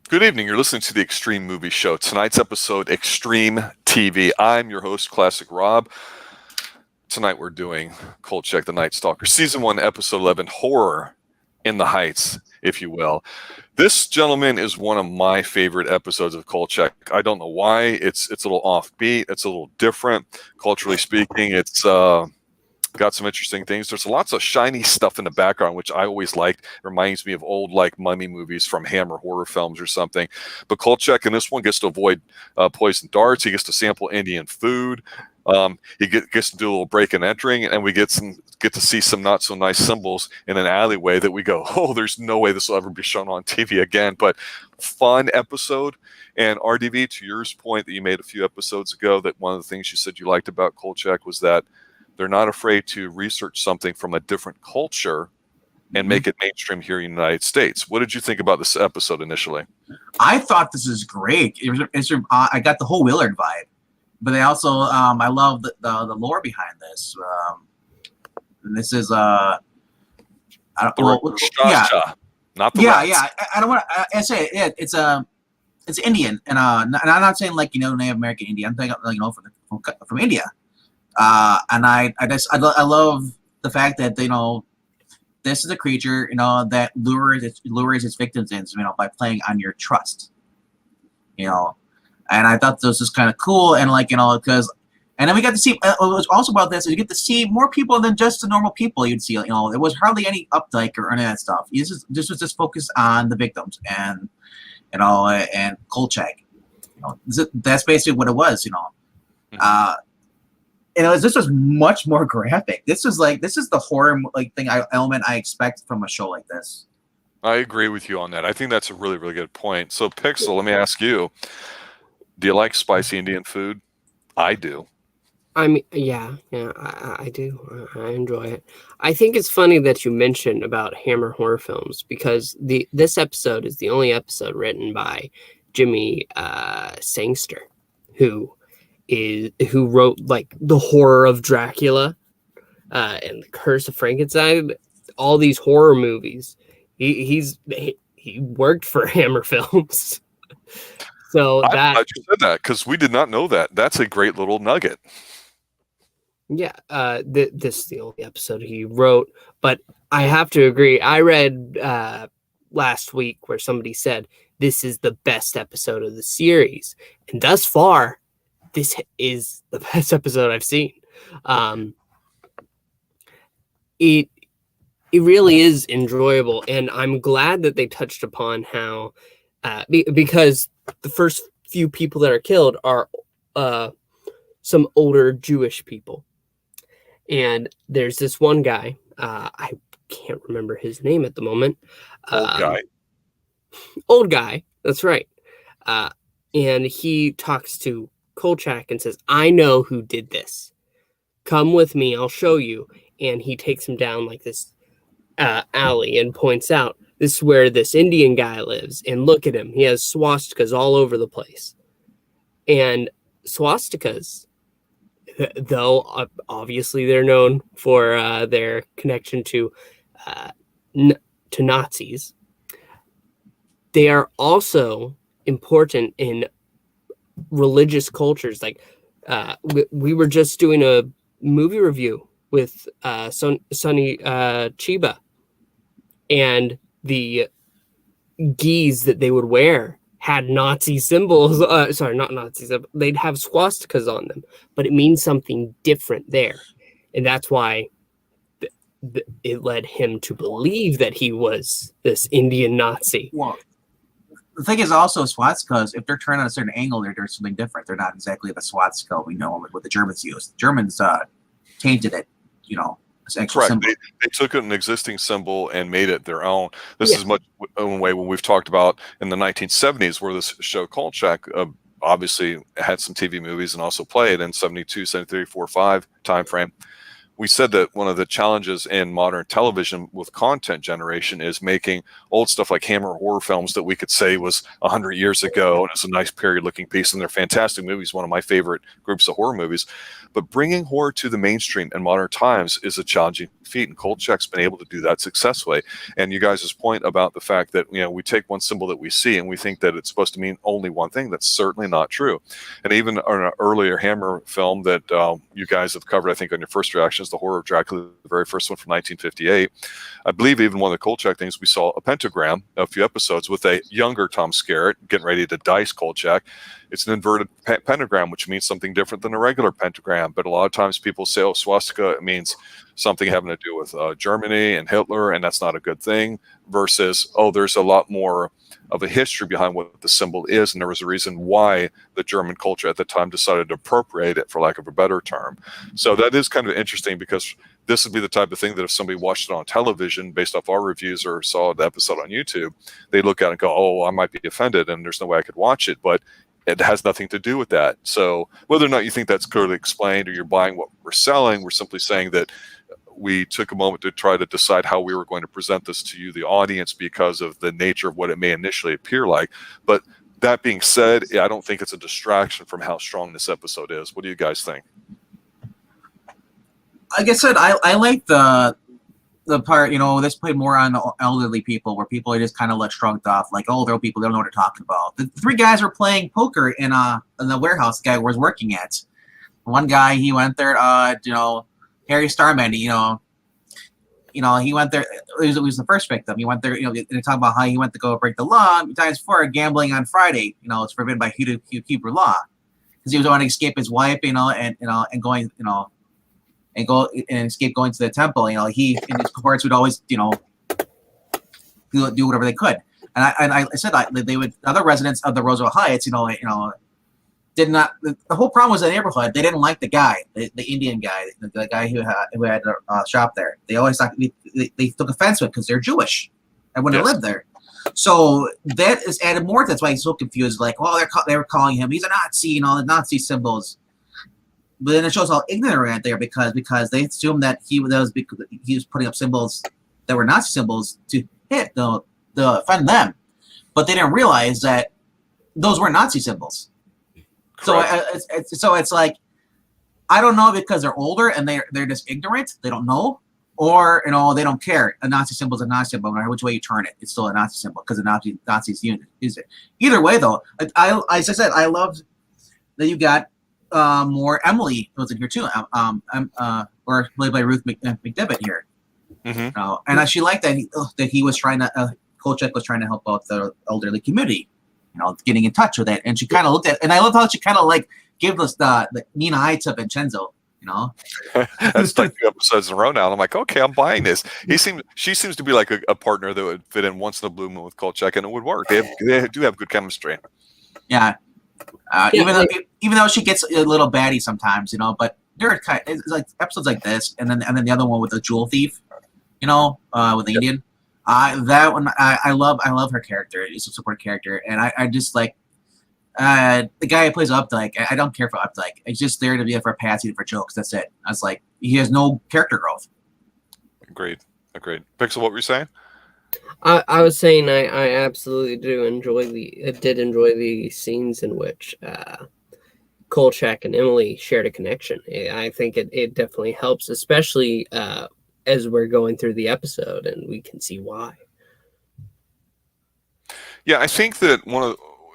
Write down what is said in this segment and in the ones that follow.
Good evening. You're listening to the Xtreme Movie Show. Tonight's episode, Xtreme TV. I'm your host, Classic Rob. Tonight we're doing Kolchak, the Night Stalker, Season 1, Episode 11, Horror in the Heights, if you will. This, gentleman, is one of my favorite episodes of Kolchak. I don't know why. It's a little offbeat. It's a little different. Culturally speaking, it's got some interesting things. There's lots of shiny stuff in the background, which I always liked. It reminds me of old, like, mummy movies from Hammer horror films or something. But Kolchak in this one gets to avoid poison darts. He gets to sample Indian food. He gets to do a little break and entering, and we get to see some not so nice symbols in an alleyway that we go, oh, there's no way this will ever be shown on TV again. But fun episode. And RDV, to your point that you made a few episodes ago, that one of the things you said you liked about Kolchak was that they're not afraid to research something from a different culture and make it mainstream here in the United States. What did you think about this episode initially? I thought this is great. I got the whole Willard vibe, but I also I love the lore behind this. And this is not the rats. I don't want to say it. It's Indian, and I'm not saying like Native American Indian. I'm thinking from India. And I love the fact that this is a creature that lures its victims in by playing on your trust, and I thought this was kind of cool, and and then we got to see what was also about this is you get to see more people than just the normal people you'd see. There was hardly any Updike or any of that stuff. This was just focused on the victims and and Kolchak. That's basically what it was. This was much more graphic. This is the horror element I expect from a show like this. I agree with you on that. I think that's a really, really good point. So, Pixel, let me ask you: do you like spicy Indian food? I do. I mean, yeah, I do. I enjoy it. I think it's funny that you mentioned about Hammer horror films because this episode is the only episode written by Jimmy Sangster, who wrote like The Horror of Dracula and The Curse of Frankenstein, all these horror movies. He worked for Hammer Films. So I'm glad you said that because we did not know that. That's a great little nugget. Yeah, this is the only episode he wrote, but I have to agree. I read last week where somebody said this is the best episode of the series, and thus far, this is the best episode I've seen. It really is enjoyable, and I'm glad that they touched upon how because the first few people that are killed are some older Jewish people, and there's this one guy. I can't remember his name at the moment. Old guy. That's right. And he talks to Kolchak and says, I know who did this. Come with me, I'll show you. And he takes him down like this alley and points out, this is where this Indian guy lives. And look at him. He has swastikas all over the place. And swastikas, though obviously they're known for their connection to Nazis, they are also important in religious cultures. Like we were just doing a movie review with Sonny Chiba, and the gis that they would wear had Nazi symbols. Sorry, not Nazis. They'd have swastikas on them, but it means something different there, and that's why it led him to believe that he was this Indian Nazi. Well, the thing is also swastikas, if they're turned on a certain angle, they're doing something different. They're not exactly the swastika we know what the Germans used. The Germans changed it, as an extra symbol. They took an existing symbol and made it their own. This is much one way when we've talked about in the 1970s where this show Kolchak obviously had some TV movies and also played in 72, 73, 4, 5 time frame, we said that one of the challenges in modern television with content generation is making old stuff like Hammer horror films that we could say was 100 years ago, and it's a nice period looking piece, and they're fantastic movies, one of my favorite groups of horror movies. But bringing horror to the mainstream in modern times is a challenging feat, and Kolchak's been able to do that successfully. And you guys' point about the fact that, you know, we take one symbol that we see and we think that it's supposed to mean only one thing, that's certainly not true. And even on an earlier Hammer film that you guys have covered, I think, on your first reactions, The Horror of Dracula, the very first one from 1958, I believe even one of the Kolchak things, we saw a pentagram, a few episodes, with a younger Tom Skerritt getting ready to dice Kolchak. It's an inverted pentagram, which means something different than a regular pentagram. But a lot of times people say, oh, swastika, it means something having to do with Germany and Hitler, and that's not a good thing, versus, oh, there's a lot more of a history behind what the symbol is, and there was a reason why the German culture at the time decided to appropriate it, for lack of a better term. So that is kind of interesting, because this would be the type of thing that if somebody watched it on television based off our reviews or saw the episode on YouTube, they'd look at it and go, oh, I might be offended and there's no way I could watch it. But it has nothing to do with that. So whether or not you think that's clearly explained or you're buying what we're selling, we're simply saying that we took a moment to try to decide how we were going to present this to you, the audience, because of the nature of what it may initially appear like. But that being said, I don't think it's a distraction from how strong this episode is. What do you guys think? Like I said, I like the part, you know, this played more on elderly people, where people are just kind of let shrugged off, like, oh, they're old people, they don't know what they're talking about. The three guys were playing poker in the warehouse the guy was working at. One guy, he went there, you know, Harry Starman, you know, he went there. It was the first victim. He went there, you know, they talk about how he went to go break the law. Times 4, gambling on Friday, you know, it's forbidden by Hebrew law, because he was wanting to escape his wife, and going, and go and escape going to the temple. You know, he and his cohorts would always, you know, do whatever they could. And I said they would, other residents of the Roosevelt Heights, you know, did not. The whole problem was the neighborhood. They didn't like the guy, the Indian guy, the guy who had a shop there. They always thought they took offense to it because they're Jewish and when they lived there. So that is added more. That's why he's so confused. Like, oh, they were calling him, he's a Nazi, you know, the Nazi symbols. But then it shows how ignorant they are, because they assumed that he was putting up symbols that were Nazi symbols to offend them, but they didn't realize that those were Nazi symbols. Correct. So it's like, I don't know, because they're older and they're just ignorant, they don't know, or, you know, they don't care. A Nazi symbol is a Nazi symbol, no matter which way you turn it, it's still a Nazi symbol because the Nazis use it. Either way, though, as I said, I loved that you got more Emily was in here too, or played by Ruth McDevitt here. Mm-hmm. And she liked that he was trying to, Kolchak was trying to help out the elderly community, you know, getting in touch with it. And she kind of looked at, and I love how she kind of like gave us the Nina eye to Vincenzo, you know. That's like 2 episodes in a row now. And I'm like, okay, I'm buying this. She seems to be like a partner that would fit in once in a blue moon with Kolchak, and it would work. They do have good chemistry. Yeah. Even though she gets a little batty sometimes, you know, but there are it's like episodes like this, and then the other one with the jewel thief, you know, with the Indian. That one I love her character. He's a support character, and I just like the guy who plays Updike. I don't care for Updike. He's just there to be for patsy for jokes. That's it. I was like, he has no character growth. Agreed. Pixel, what were you saying? I was saying I absolutely did enjoy the scenes in which Kolchak and Emily shared a connection. I think it definitely helps, especially as we're going through the episode, and we can see why. Yeah, I think that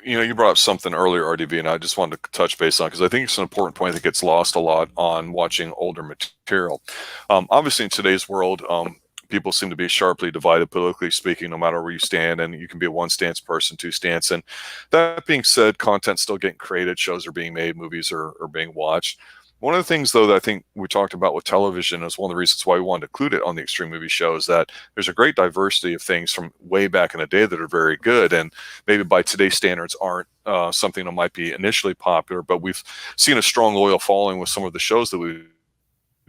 you brought up something earlier, RDV, and I just wanted to touch base on, because I think it's an important point that gets lost a lot on watching older material. Obviously, in today's world, people seem to be sharply divided, politically speaking, no matter where you stand, and you can be a one-stance person, two-stance. And that being said, content's still getting created, shows are being made, movies are being watched. One of the things, though, that I think we talked about with television is one of the reasons why we wanted to include it on the Xtreme Movie Show, is that there's a great diversity of things from way back in the day that are very good, and maybe by today's standards aren't something that might be initially popular, but we've seen a strong loyal following with some of the shows that we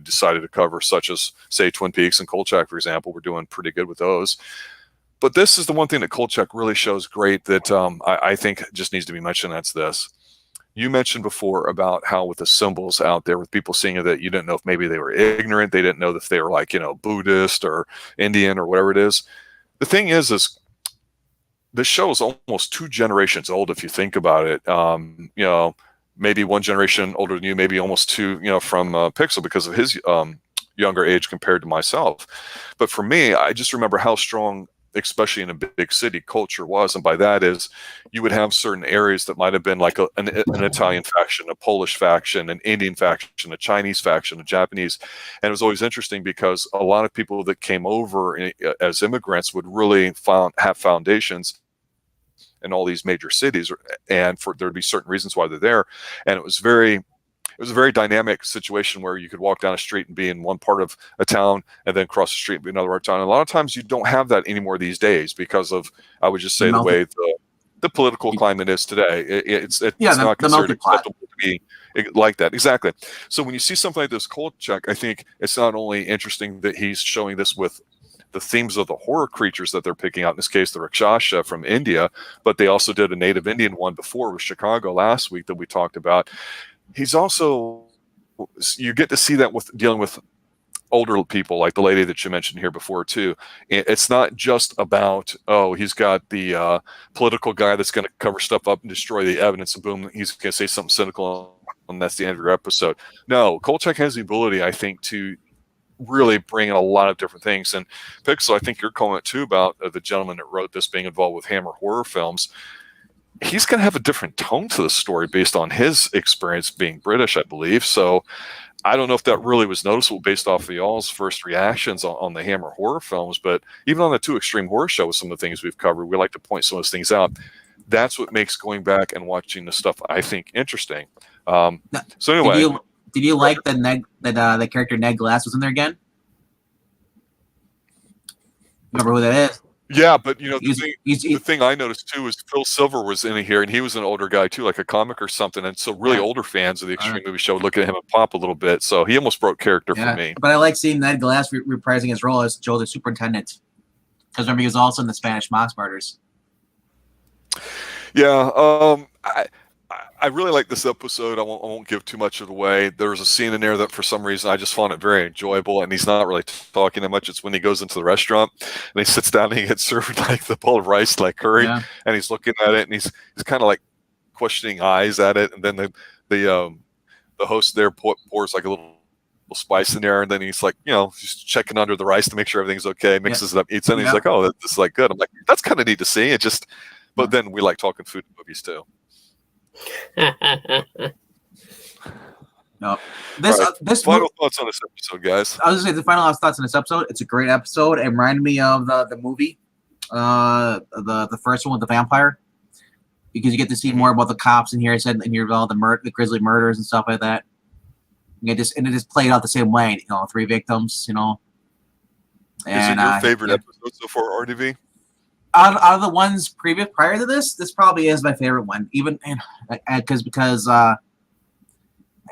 decided to cover, such as, say, Twin Peaks and Kolchak, for example. We're doing pretty good with those. But this is the one thing that Kolchak really shows great that I think just needs to be mentioned. That's this. You mentioned before about how with the symbols out there, with people seeing it, that you didn't know if maybe they were ignorant, they didn't know if they were like, Buddhist or Indian or whatever it is. The thing is this show is almost 2 generations old if you think about it. Maybe 1 generation older than you, maybe almost 2, from Pixel because of his younger age compared to myself. But for me, I just remember how strong, especially in a big city, culture was. And by that is you would have certain areas that might have been like an Italian faction, a Polish faction, an Indian faction, a Chinese faction, a Japanese. And it was always interesting because a lot of people that came over as immigrants would really have foundations in all these major cities, and there'd be certain reasons why they're there. And it was a very dynamic situation where you could walk down a street and be in one part of a town and then cross the street and be another part of town. And a lot of times you don't have that anymore these days because of, I would just say, the way the political climate is today. It's not considered acceptable to be like that. Exactly. So when you see something like this Kolchak, I think it's not only interesting that he's showing this with the themes of the horror creatures that they're picking out, in this case, the Rakshasa from India, but they also did a native Indian one before with Chicago last week that we talked about. He's also, you get to see that with dealing with older people, like the lady that you mentioned here before too. It's not just about, he's got the political guy that's going to cover stuff up and destroy the evidence, and boom, he's going to say something cynical, and that's the end of your episode. No, Kolchak has the ability, I think, to really bring in a lot of different things. And Pixel, I think your comment too about the gentleman that wrote this being involved with Hammer horror films, he's going to have a different tone to the story based on his experience being British, I believe. So I don't know if that really was noticeable based off of y'all's first reactions on the Hammer horror films, but even on the 2 Xtreme horror shows, some of the things we've covered, we like to point some of those things out. That's what makes going back and watching the stuff, I think, interesting. So anyway, did you like that the character Ned Glass was in there again? Remember who that is? Yeah, but the thing I noticed too is Phil Silver was in here, and he was an older guy too, like a comic or something. And so really older fans of the Xtreme movie show would look at him and pop a little bit. So he almost broke character for me. But I like seeing Ned Glass reprising his role as Joe the Superintendent. Because remember, he was also in the Spanish Moss Murders. Yeah, I really like this episode. I won't give too much of it away. There's a scene in there that for some reason I just found it very enjoyable, and he's not really talking that much. It's when he goes into the restaurant and he sits down and he gets served like the bowl of rice like curry, and he's looking at it and he's kind of like questioning eyes at it, and then the host there pours like a little spice in there, and then he's like, just checking under the rice to make sure everything's okay, mixes it up, eats it, and he's like, oh, this is like good. I'm like, that's kind of neat to see. But then we like talking food movies too. No, final thoughts on this episode, guys. I was gonna say the final thoughts on this episode. It's a great episode. It reminded me of the movie, the first one with the vampire, because you get to see more about the cops in here. I said, and you're all the grisly murders and stuff like that. And it just played out the same way. 3 victims. Is it your favorite episode so far, RDV? Out of the ones prior to this probably is my favorite one. Even because like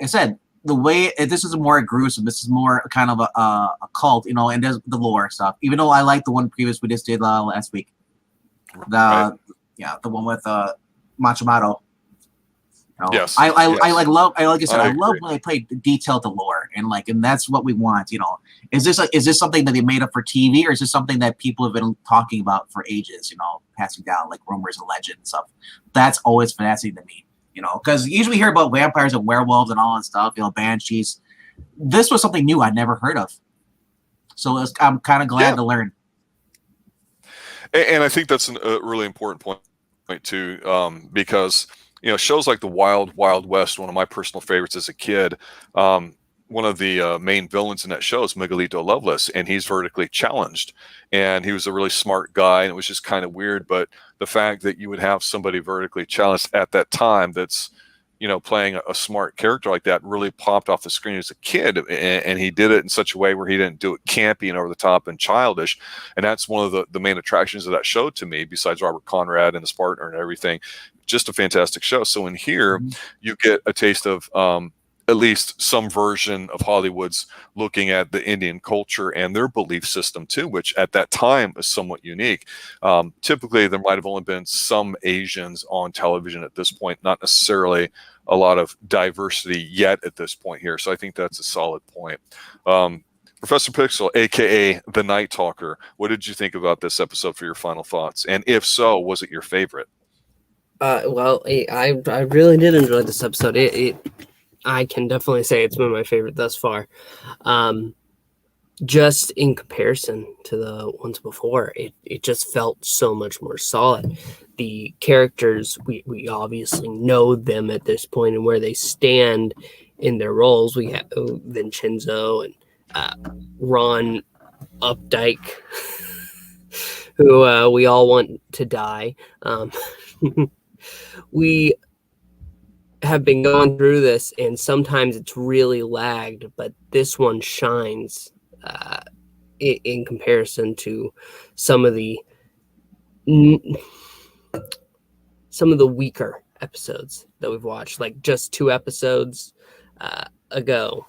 I said, the way this is more gruesome. This is more kind of a cult, and there's the lore stuff. Even though I like the one previous we just did last week, the one with Machimato. Yes, I love when they play detailed the lore, and that's what we want. Is this something that they made up for TV, or is this something that people have been talking about for ages? Passing down like rumors and legends and stuff. That's always fascinating to me. Because usually we hear about vampires and werewolves and all that stuff. Banshees. This was something new I'd never heard of, so I'm kind of glad to learn. And I think that's a really important point too, because shows like the Wild Wild West, one of my personal favorites as a kid. One of the main villains in that show is Miguelito Loveless, and he's vertically challenged. And he was a really smart guy, and it was just kind of weird. But the fact that you would have somebody vertically challenged at that time that's, playing a smart character like that really popped off the screen as a kid. And he did it in such a way where he didn't do it campy and over the top and childish. And that's one of the main attractions of that show to me, besides Robert Conrad and his partner and everything. Just a fantastic show. So in here, you get a taste of at least some version of Hollywood's looking at the Indian culture and their belief system too, which at that time is somewhat unique. Typically, there might have only been some Asians on television at this point, not necessarily a lot of diversity yet at this point here. So I think that's a solid point. Professor Pixel, aka the Night Talker, what did you think about this episode for your final thoughts? And if so, was it your favorite? Well, I really did enjoy this episode. I can definitely say it's been my favorite thus far. Just in comparison to the ones before, it just felt so much more solid. The characters, we obviously know them at this point and where they stand in their roles. We have Vincenzo and Ron Updike, who we all want to die. We have been going through this, and sometimes it's really lagged, but this one shines in comparison to some of the weaker episodes that we've watched. Like just 2 episodes ago,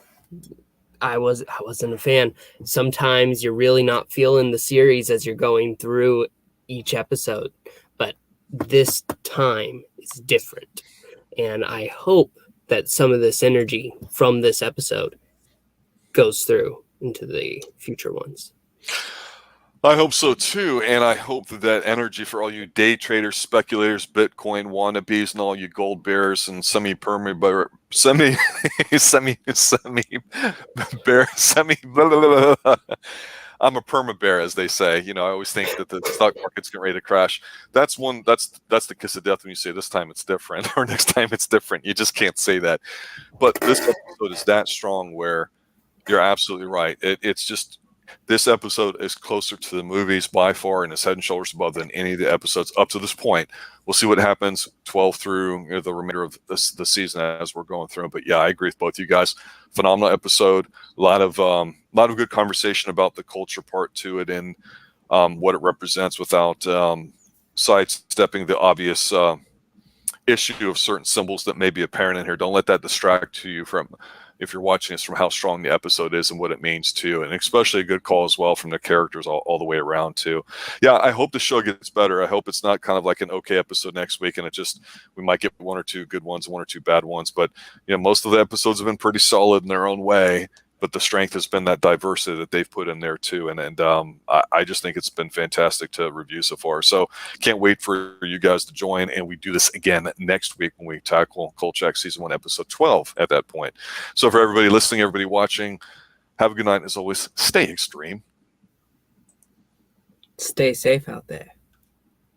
I wasn't a fan. Sometimes you're really not feeling the series as you're going through each episode, but this time is different. And I hope that some of this energy from this episode goes through into the future ones. I hope so too, and I hope that energy for all you day traders, speculators, Bitcoin wannabes, and all you gold bears and semi bear, I'm a perma bear, as they say. You know, I always think that the stock market's getting ready to crash. That's the kiss of death when you say this time it's different or next time it's different. You just can't say that. But this episode is that strong where you're absolutely right. It's just, this episode is closer to the movies by far and is head and shoulders above than any of the episodes up to this point. We'll see what happens 12 through the remainder of the season as we're going through. But yeah, I agree with both you guys. Phenomenal episode. A lot of good conversation about the culture part to it and what it represents without sidestepping the obvious issue of certain symbols that may be apparent in here. Don't let that distract you from, if you're watching this, from how strong the episode is and what it means too, and especially a good call as well from the characters all the way around too. Yeah, I hope the show gets better. I hope it's not kind of like an okay episode next week and we might get 1 or 2 good ones, 1 or 2 bad ones, but you know, most of the episodes have been pretty solid in their own way. But the strength has been that diversity that they've put in there too, and I just think it's been fantastic to review so far. So can't wait for you guys to join, and we do this again next week when we tackle Kolchak Season 1, Episode 12 at that point. So for everybody listening, everybody watching, have a good night. As always, stay extreme. Stay safe out there.